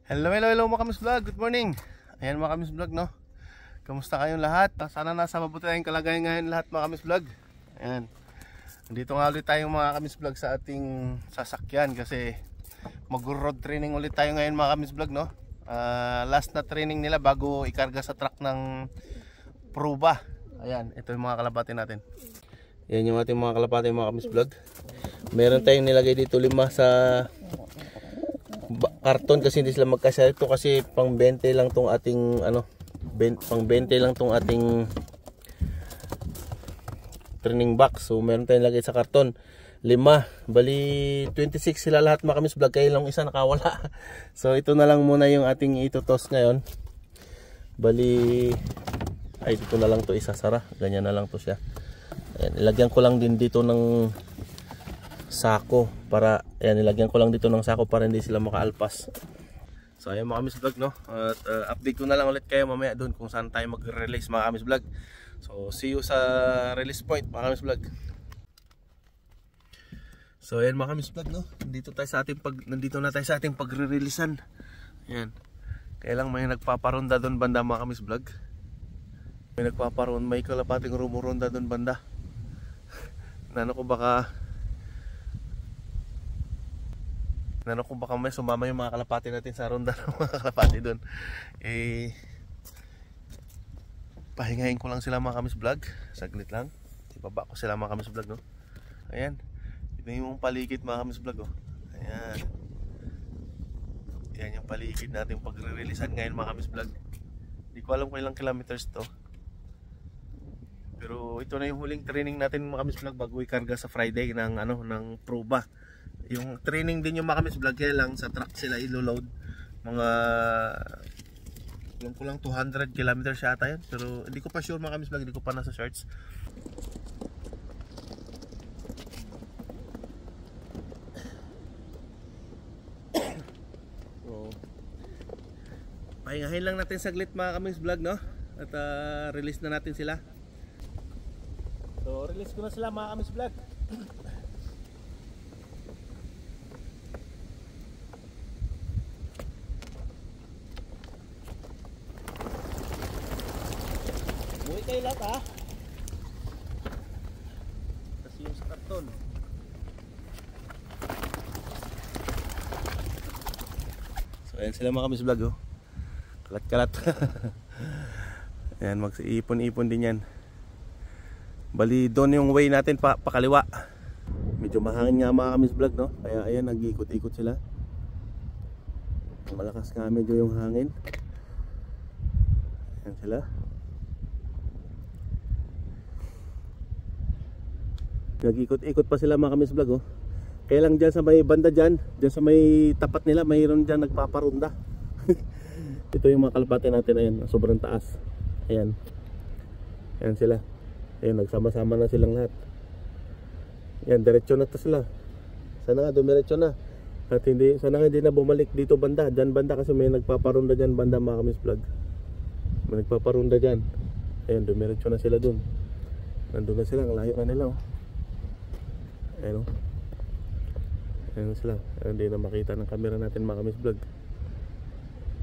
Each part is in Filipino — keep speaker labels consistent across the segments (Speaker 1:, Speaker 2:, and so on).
Speaker 1: Hello mga Kamis Vlog, good morning. Ayan mga Kamis Vlog, no? Kamusta kayong lahat? Sana nasa mabuti tayong kalagayan ngayon lahat mga Kamis Vlog. Ayan. Dito nga ulit tayong mga Kamis Vlog sa ating sasakyan kasi mag-road training ulit tayo ngayon mga Kamis Vlog, no? Last na training nila bago ikarga sa truck ng pruba. Ayan, ito yung mga kalapati natin. Ayan yung ating mga kalapati mga Kamis Vlog. Meron tayong nilagay dito 5 sa karton kasi hindi sila magkasya. Ito kasi pang 20 lang tong ating pang 20 lang tong ating training box. So meron tayong lagay sa karton 5, bali 26 sila lahat mga Kamis Vlog, kaya lang isa nakawala. So ito na lang muna yung ating itutos ngayon. Bali ay dito na lang to isasara, ganyan na lang to siya. Ayan, ilagyan ko lang din dito ng sako para nilagyan ko lang dito ng sako para hindi sila makaalpas. So ayun mga Kamis Vlog, no? At update ko na lang ulit kayo mamaya doon kung saan tayo mag-release mga Kamis Vlog. So see you sa release point mga Kamis Vlog. So ayan mga Kamis Vlog, no? Nandito na tayo sa ating pagre-releasean. Ayan. Kaya lang may nagpaparonda doon banda mga Kamis Vlog. May kalapating rumuronda doon banda. Nano ko baka may sumama yung mga kalapati natin sa ronda ng mga kalapati doon. Pahingahin ko lang sila mga Kamis Vlog. Saglit lang. Ibaba ko sila mga Kamis Vlog, no? Ayan. Ito yung paligid mga Kamis Vlog, oh. Ayan. Ayan yung paligid natin pagre-releasean ngayon mga Kamis Vlog. Hindi ko alam kung ilang kilometers to. Pero ito na yung huling training natin mga Kamis Vlog bago ikarga sa Friday ng pruba. Yung training din yung mga Kamis Vlog, kaya lang sa truck sila ilo-load. Yung kulang 200 kilometers yata yan. Pero hindi ko pa sure mga Kamis Vlog, hindi ko pa nasa shorts. So, pahingahin lang natin saglit mga Kamis Vlog, no? At release na natin sila. So release ko na sila mga Kamis Vlog. Buhay kayo lahat, ha? Kasi yung sa karton. So ayan sila mga Kamis Vlog, oh. Kalat-kalat. Ayan, mag-iipon-ipon din yan. Bali doon yung way natin pakaliwa. Medyo mahangin nga mga Kamis Vlog, no? Kaya ayan, nag-ikot-ikot sila. Malakas nga medyo yung hangin. Ayan sila. Nag-ikot-ikot pa sila mga Kamis Vlog, oh. Kaya lang dyan sa may banda dyan sa may tapat nila, mayroon dyan nagpaparunda. Ito yung mga kalapati natin, ayan, sobrang taas. Ayan. Ayan sila. Ayan, nagsama-sama na silang lahat. Ayan, diretso na to sila. Sana nga, dumiretso na. At sana nga hindi na bumalik dito banda. Dyan banda kasi may nagpaparunda dyan banda mga Kamis Vlog. May nagpaparunda dyan. Ayan, dumiretso na sila dun. Nandun na sila, ang layo na nila, oh. Ayan, oh. Ayan sila. Ayan, hindi na makita ng camera natin mga Kamis Vlog.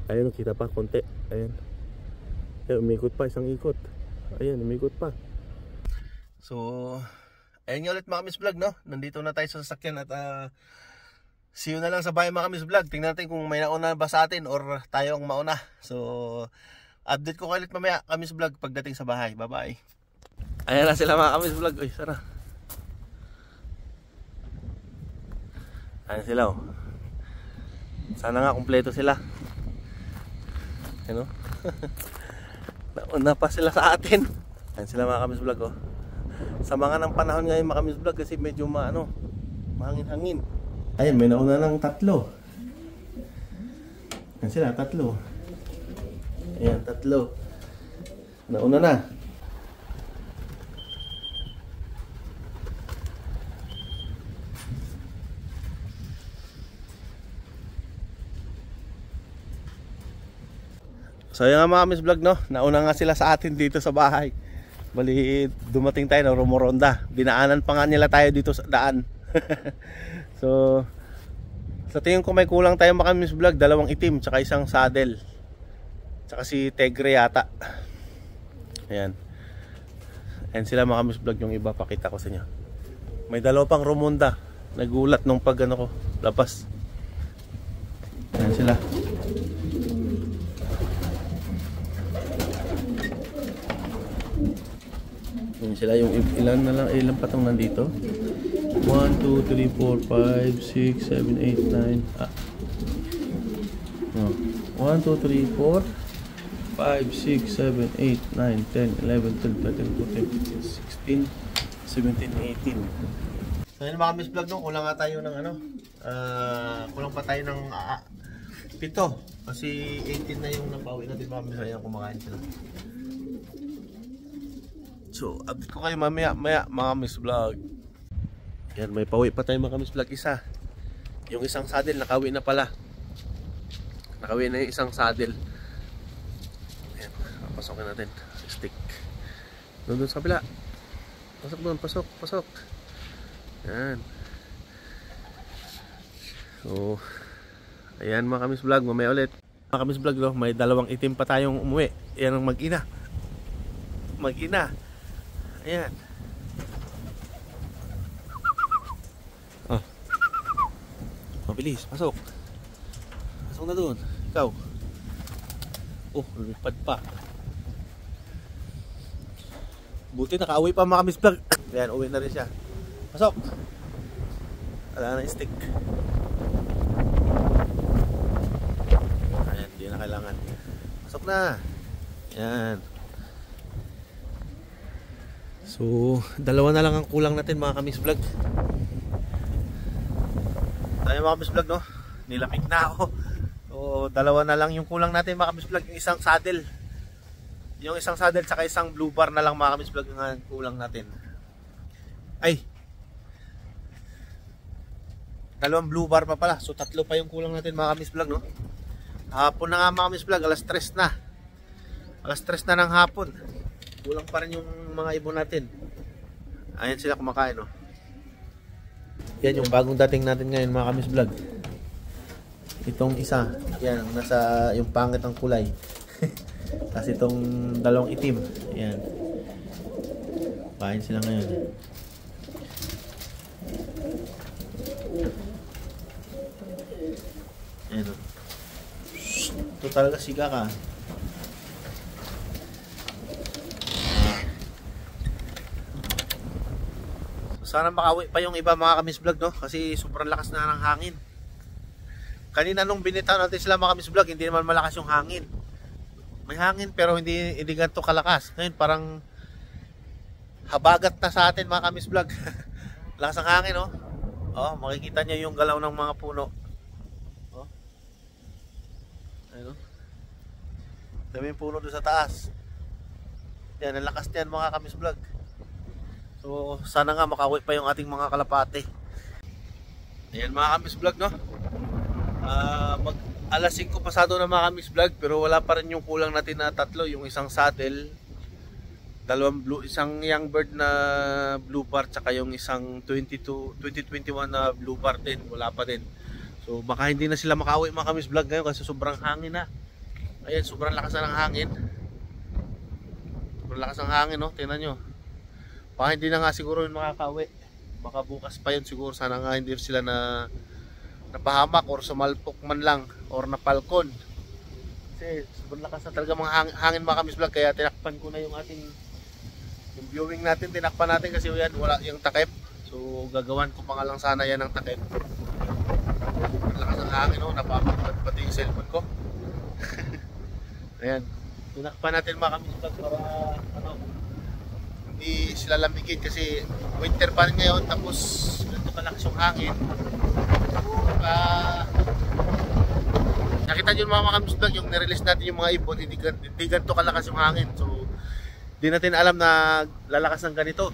Speaker 1: Ayan, kita pa konti. Ayan. Ayan, umikot pa, isang ikot. Ayan, umikot pa. So, ayan yung ulit mga Kamis Vlog, no? Nandito na tayo sa sasakyan at see you na lang sa bahay mga Kamis Vlog. Tingnan natin kung may nauna ba sa atin or tayo ang mauna. So, update ko kayo ulit mamaya Kamis Vlog pagdating sa bahay. Bye bye. Ayan na sila mga Kamis Vlog. Uy, sana. Ayan sila, oh. Sana nga kumpleto sila. Ayan, oh. Nauna pa sila sa atin. Ayan sila mga Kamis Vlog, oh. Sa mga ng panahon ngayon mga Kamis Vlog kasi medyo mahangin-hangin. Ayan, may nauna ng 3. Ayan sila, 3. Ayan, 3. Nauna na. So yun nga mga Kamis Vlog, no? Nauna nga sila sa atin dito sa bahay. Bali dumating tayo ng rumoronda. Dinaanan pa nga nila tayo dito sa daan. So Sa tingin ko may kulang tayo mga Kami's Vlog, dalawang itim tsaka isang saddle. Tsaka si Tegre yata. Ayan. Ayan sila mga Kami's Vlog, yung iba pakita ko sa inyo. May dalawa pang Romonda. Nagulat nung pag ano ko, labas. Ayan sila. Ayan sila, yung ilan na lang, ilan patong nandito? 1, 2, 3, 4, 5, 6, 7, 8, 9 1, 2, 3, 4 5, 6, 7, 8, 9, 10, 11, 12, 13, 14, 15, 16, 17, 18. So yun mga Kami's Vlog, no? Kulang nga tayo ng ano, kulang pa tayo ng 7 kasi 18 na yung nabawi natin mga Kami's. Ayan, kumakain sila. So update ko kayo mamaya mga Kami's Vlog. Yan, may pauwi pa tayo mga Kami's Vlog isa. Yung isang saddle nakauwi na pala. Nakauwi na yung isang saddle. Yan, pasokin natin stick doon sa kabila. Pasok doon, pasok. Yan. So ayan mga Kami's Vlog, mamaya ulit mga Kami's Vlog, no? May dalawang itim pa tayong umuwi. Yan ang mag-ina. Ayan. Mabilis, pasok na doon. Ikaw. Oh, lumipad pa. Buti nakauwi pa mga Kami's Vlog. Ayan, uwi na rin siya. Pasok. Wala na yung stick. Ayan, hindi na kailangan. Pasok na. Ayan. So, dalawa na lang ang kulang natin mga Kami's Vlog. Tayo mga Kami's Vlog, no? Nilamig na ako. So, dalawa na lang yung kulang natin mga Kami's Vlog. Yung isang saddle. Yung isang saddle saka isang blue bar na lang mga Kami's Vlog yung kulang natin. Ay! Dalawang blue bar pa pala. So, 3 pa yung kulang natin mga Kami's Vlog, no? Hapon na nga mga Kami's Vlog. Alas 3 na. Alas 3 na ng hapon. Kulang pa rin yung mga ibon natin. Ayan sila kumakain, no? Yan yung bagong dating natin ngayon mga Kami's Vlog. Itong isa, yan, nasa yung pangit ang kulay. Tapos itong dalawang itim. Yan. Kain sila ngayon. Ayan, no? Ito talaga siga ka. Sana makauwi pa yung iba mga Kami's Vlog, no? Kasi sobrang lakas na ng hangin. Kanina nung binitaw natin sila mga Kami's Vlog, hindi naman malakas yung hangin. May hangin pero hindi ganito kalakas. Ngayon parang habagat na sa atin mga Kami's Vlog. Lakas ng hangin, no? Oh, makikita niyo yung galaw ng mga puno. Oh. Ayun, no? Dami yung puno doon sa taas. Yan, ang lakas niyan mga Kami's Vlog. So, sana nga makauwi pa yung ating mga kalapate. Ayan mga Kami's Vlog, no? Mag alas 5 pasado na mga Kami's Vlog, pero wala pa rin yung kulang natin na 3. Yung isang saddle, isang young bird na blue bar, tsaka yung isang 2021 na blue bar din, wala pa din. So baka hindi na sila makauwi mga Kami's Vlog ngayon kasi sobrang hangin na. Ayan, sobrang lakas na ng hangin. Sobrang lakas ng hangin, no? Tingnan nyo. Baka hindi na nga siguro yun makakauwi. Baka bukas pa yun siguro. Sana nga hindi sila na napahamak or sumalpok man lang or napalkon. Kasi sobrang lakas na talaga mga hangin mga Kami's Vlog. Kaya tinakpan ko na yung yung viewing natin. Tinakpan natin kasi yan, wala yung takip. So gagawan ko pa nga lang sana yan ng takip. Sobrang lakas ng hangin, no? Napapagat pati yung cellphone ko. Ayan. Tinakpan natin mga Kami's Vlog para hindi sila lamigin kasi winter pa rin ngayon, tapos ganito kalakas yung hangin. Nakita nyo mga Kami's Vlog, yung nirelease natin yung mga ibon, hindi ganito kalakas yung hangin. So di natin alam na lalakas ng ganito.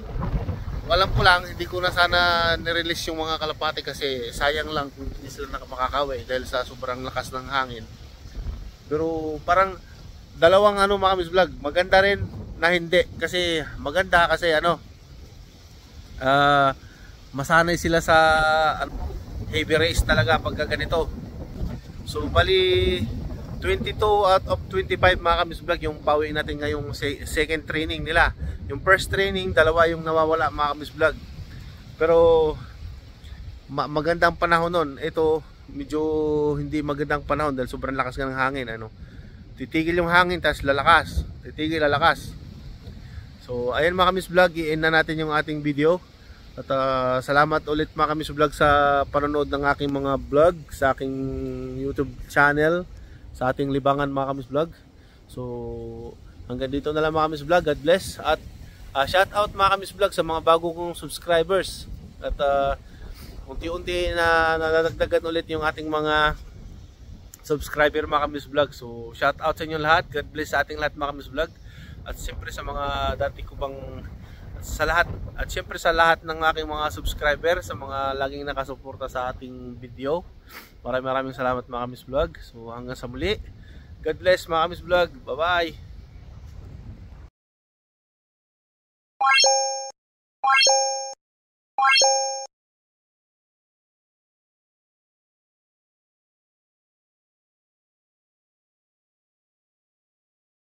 Speaker 1: Alam ko lang, hindi ko na sana nirelease yung mga kalapate kasi sayang lang kung hindi sila makakawi dahil sa sobrang lakas ng hangin. Pero parang dalawang mga Kami's Vlog, maganda rin na hindi kasi maganda kasi masanay sila sa heavy race talaga pagka ganito. So bali 22 out of 25 mga Kamis Vlog yung pauwi natin ngayong second training nila. Yung first training, dalawa yung nawawala mga Kamis Vlog. Pero magandang panahon nun. Ito medyo hindi magandang panahon dahil sobrang lakas ng hangin, ano. Titigil yung hangin tapos lalakas. Titigil, lalakas. So ayan mga Kamis Vlog, i-end na natin yung ating video. At salamat ulit mga Kamis Vlog sa panonood ng aking mga vlog sa aking YouTube channel, sa ating libangan mga Kamis Vlog. So hanggang dito na lang mga Kamis Vlog. God bless. At shout out mga Kamis Vlog sa mga bago kong subscribers. At unti-unti na nadagdagan ulit yung ating mga subscriber mga Kamis Vlog. So shout out sa inyo lahat. God bless sa ating lahat mga Kamis Vlog. At siyempre sa mga dati ko bang sa lahat, at siyempre sa lahat ng aking mga subscriber, sa mga laging nakasuporta sa ating video, maraming salamat mga Kamis Vlog. So hanggang sa muli, God bless mga Kamis Vlog. Bye bye.